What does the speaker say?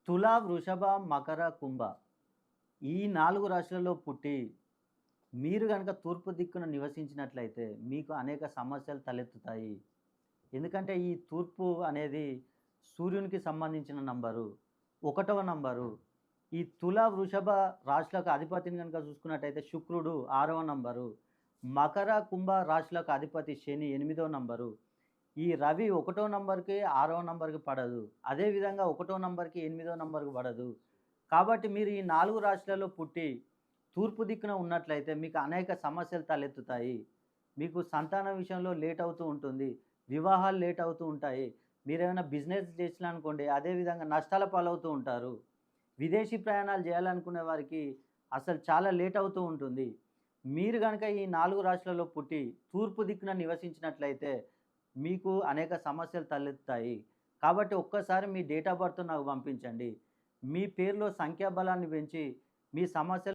తుల, వృషభ, మకర, కుంభ ఈ 4 రాశులలో పుట్టి మీరు గనక తూర్పు దిక్కున నివసించినట్లయితే మీకు అనేక సమస్యలు తలెత్తుతాయి. ఎందుకంటే ఈ తూర్పు అనేది సూర్యునికి సంబంధించిన నంబరు. ఒకటవ నంబరు. ఈ తుల, వృషభ రాశులకు అధిపతిని గనుక చూసుకున్నట్టయితే శుక్రుడు 6వ నంబరు. మకర, కుంభ రాశులకు అధిపతి శని 8వ నంబరు. ఈ రవి 1 నంబర్‌కి, 6వ నంబర్‌కి పడదు. అదేవిధంగా 1 నంబర్‌కి, 8వ నంబర్‌కి పడదు. కాబట్టి మీరు ఈ 4 రాశులలో పుట్టి తూర్పు దిక్కున ఉన్నట్లయితే మీకు అనేక సమస్యలు తలెత్తుతాయి. మీకు సంతానం విషయంలో లేట్ అవుతూ ఉంటుంది. వివాహాలు లేట్ అవుతూ ఉంటాయి. మీరేమైనా బిజినెస్ చేసినారనుకోండి, అదే విధంగా నష్టాల పాలవుతూ ఉంటారు. విదేశీ ప్రయాణాలు చేయాలనుకునే వారికి అసలు చాలా లేట్ అవుతూ ఉంటుంది. మీరు గనక ఈ 4 రాశులలో పుట్టి తూర్పు దిక్కున నివసించినట్లయితే మీకు అనేక సమస్యలు తలెత్తుతాయి. కాబట్టి ఒక్కసారి మీ డేట్ ఆఫ్ బర్త్ నాకు పంపించండి. మీ పేరులో సంఖ్యాబలాన్ని పెంచి మీ సమస్యలు